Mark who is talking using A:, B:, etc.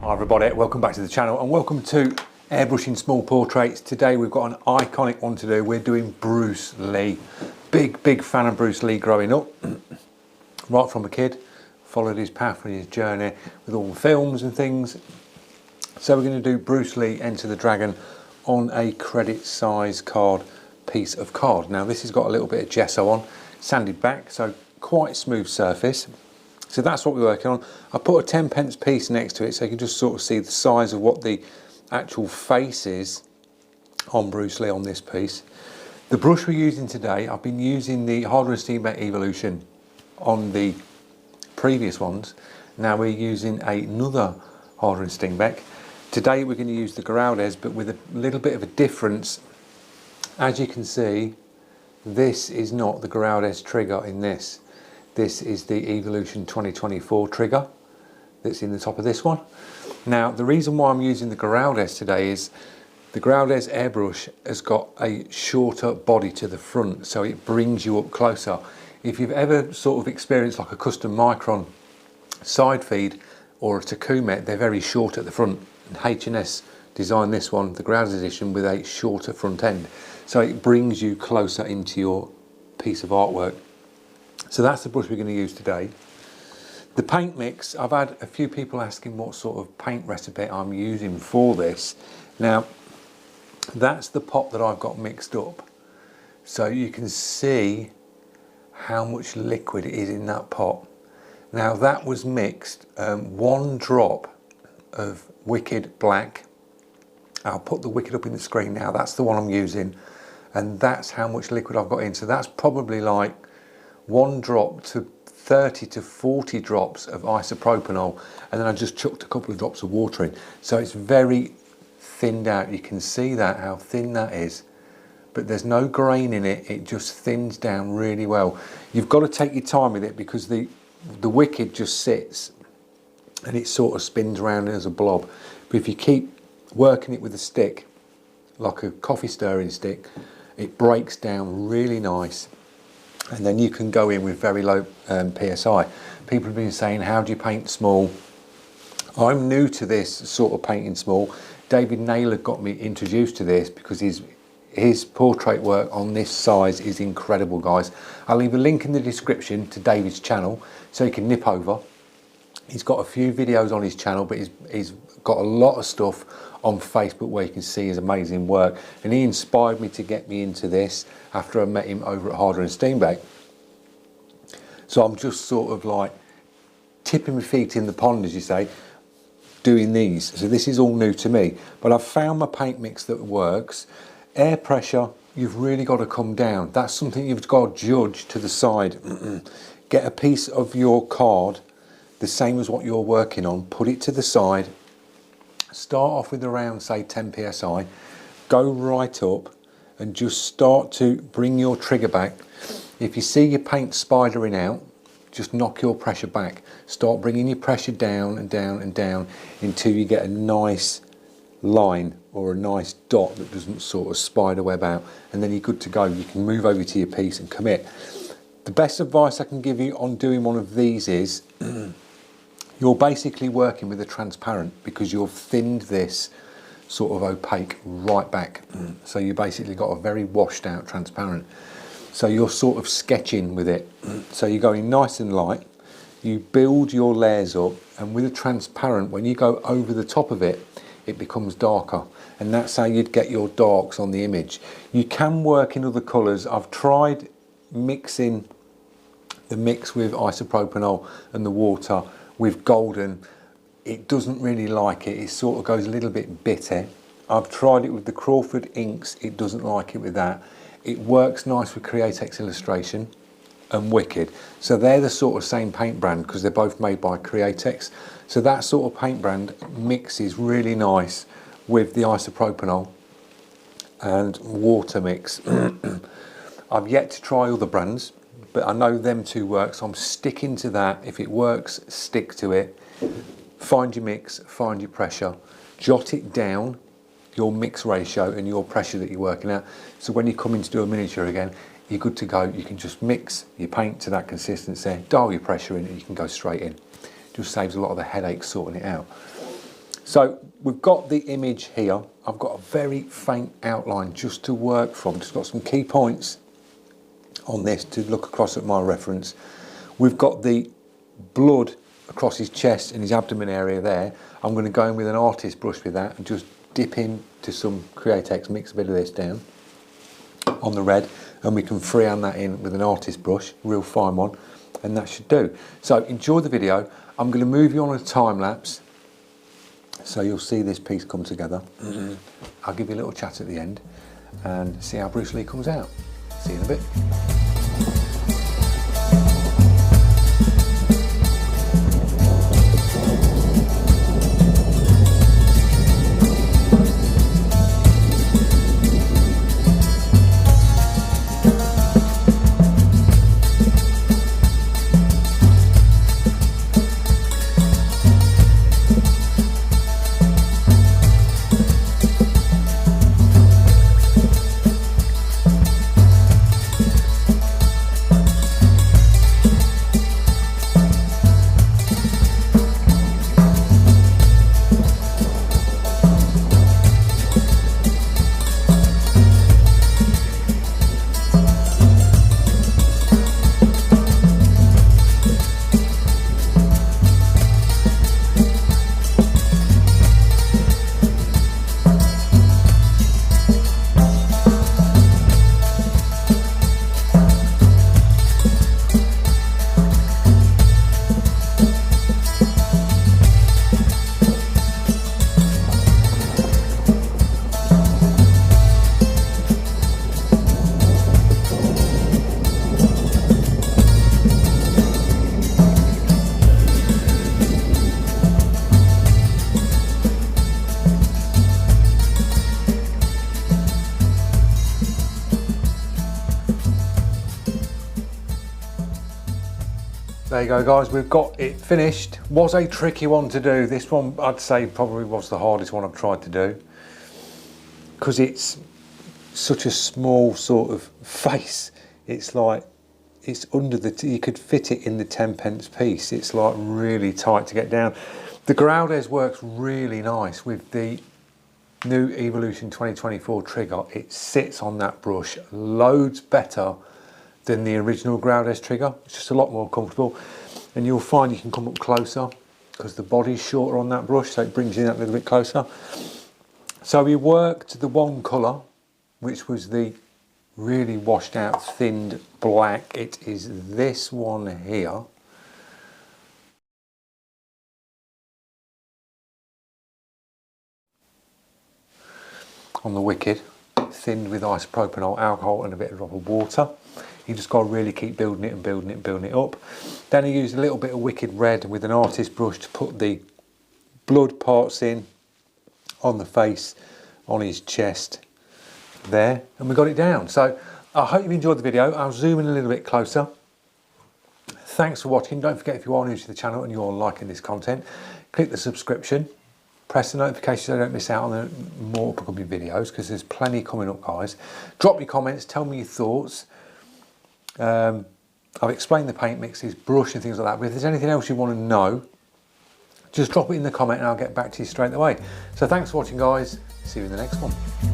A: Hi everybody, welcome back to the channel and welcome to Airbrushing Small Portraits. Today we've got an iconic one to do. We're doing Bruce Lee. Big fan of Bruce Lee growing up. Right from a kid, followed his path and his journey with all the films and things. So we're going to do Bruce Lee Enter the Dragon on a credit size card piece of card. Now this has got a little bit of gesso on, sanded back, so quite smooth surface. So that's what we're working on. I put a 10p piece next to it so you can just sort of see the size of what the actual face is on Bruce Lee on this piece. The brush we're using today, I've been using the Harder and Steenbeck Evolution on the previous ones. Now we're using another Harder and Steenbeck. Today we're going to use the Geraldez, but with a little bit of a difference. As you can see, this is not the Geraldez trigger in this. This is the Evolution 2024 trigger that's in the top of this one. Now, the reason why I'm using the Geraldez today is the Geraldez airbrush has got a shorter body to the front, so it brings you up closer. If you've ever sort of experienced like a custom micron side feed or a Takumet, they're very short at the front. And H&S designed this one, the Geraldez edition, with a shorter front end. So it brings you closer into your piece of artwork. So that's the brush we're going to use today. The paint mix, I've had a few people asking what sort of paint recipe I'm using for this. Now, that's the pot that I've got mixed up. So you can see how much liquid is in that pot. Now that was mixed, 1 drop of Wicked Black. I'll put the Wicked up in the screen now. That's the one I'm using. And that's how much liquid I've got in. So that's probably like 1 drop to 30 to 40 drops of isopropanol, and then I just chucked a couple of drops of water in. So it's very thinned out. You can see that, how thin that is, but there's no grain in it. It just thins down really well. You've got to take your time with it because the Wicked just sits and it sort of spins around as a blob. But if you keep working it with a stick, like a coffee stirring stick, it breaks down really nice. And then you can go in with very low PSI. People have been saying, how do you paint small? I'm new to this sort of painting small. David Naylor got me introduced to this because his portrait work on this size is incredible, guys. I'll leave a link in the description to David's channel so you can nip over. He's got a few videos on his channel, but he's got a lot of stuff on Facebook where you can see his amazing work. And he inspired me to get me into this after I met him over at Harder and Steenbeck. So I'm just sort of like tipping my feet in the pond, as you say, doing these. So this is all new to me, but I've found my paint mix that works. Air pressure, you've really got to come down. That's something you've got to judge to the side. Get a piece of your card, the same as what you're working on, put it to the side, start off with around say 10 psi, go right up and just start to bring your trigger back. If you see your paint spidering out, just knock your pressure back. Start bringing your pressure down and down and down until you get a nice line or a nice dot that doesn't sort of spider web out, and then you're good to go. You can move over to your piece and commit. The best advice I can give you on doing one of these is you're basically working with a transparent because you've thinned this sort of opaque right back. So you basically got a very washed out transparent. So you're sort of sketching with it. So you're going nice and light. You build your layers up, and with a transparent, when you go over the top of it, it becomes darker. And that's how you'd get your darks on the image. You can work in other colours. I've tried mixing the mix with isopropanol and the water with golden. It doesn't really like it. It sort of goes a little bit bitter. I've tried it with the Crawford inks. It doesn't like it with that. It works nice with Createx Illustration and Wicked. So they're the sort of same paint brand because they're both made by Createx. So that sort of paint brand mixes really nice with the isopropanol and water mix. I've yet to try other brands, but I know them two work, so I'm sticking to that. If it works, stick to it. Find your mix, find your pressure, jot it down, your mix ratio and your pressure that you're working at. So when you come in to do a miniature again, you're good to go. You can just mix your paint to that consistency, dial your pressure in, and you can go straight in. Just saves a lot of the headache sorting it out. So we've got the image here. I've got a very faint outline just to work from. Just got some key points on this to look across at my reference. We've got the blood across his chest and his abdomen area there. I'm going to go in with an artist brush with that and just dip into some Createx, mix a bit of this down on the red, and we can freehand that in with an artist brush, real fine one, and that should do. So enjoy the video. I'm going to move you on a time lapse so you'll see this piece come together. I'll give you a little chat at the end and see how Bruce Lee comes out. See you in a bit. There you go, guys, we've got it finished. Was a tricky one to do. This one, I'd say, probably was the hardest one I've tried to do, because it's such a small sort of face. It's like, it's under the, you could fit it in the 10p piece. It's like really tight to get down. The Groudez works really nice with the new Evolution 2024 trigger. It sits on that brush loads better than the original Groudez trigger. It's just a lot more comfortable, and you'll find you can come up closer because the body's shorter on that brush, so it brings you that little bit closer. So we worked the one colour, which was the really washed out thinned black. It is this one here. On the Wicked, thinned with isopropanol alcohol and a bit of water. You just got to really keep building it and building it and building it up. Then I used a little bit of Wicked Red with an artist brush to put the blood parts in on the face, on his chest there, and we got it down. So I hope you've enjoyed the video. I'll zoom in a little bit closer. Thanks for watching. Don't forget, if you are new to the channel and you're liking this content, click the subscription, press the notifications so you don't miss out on the more upcoming videos, because there's plenty coming up, guys. Drop your comments, tell me your thoughts. I've explained the paint mixes, brush and things like that, but if there's anything else you want to know, just drop it in the comment and I'll get back to you straight away. So thanks for watching, guys. See you in the next one.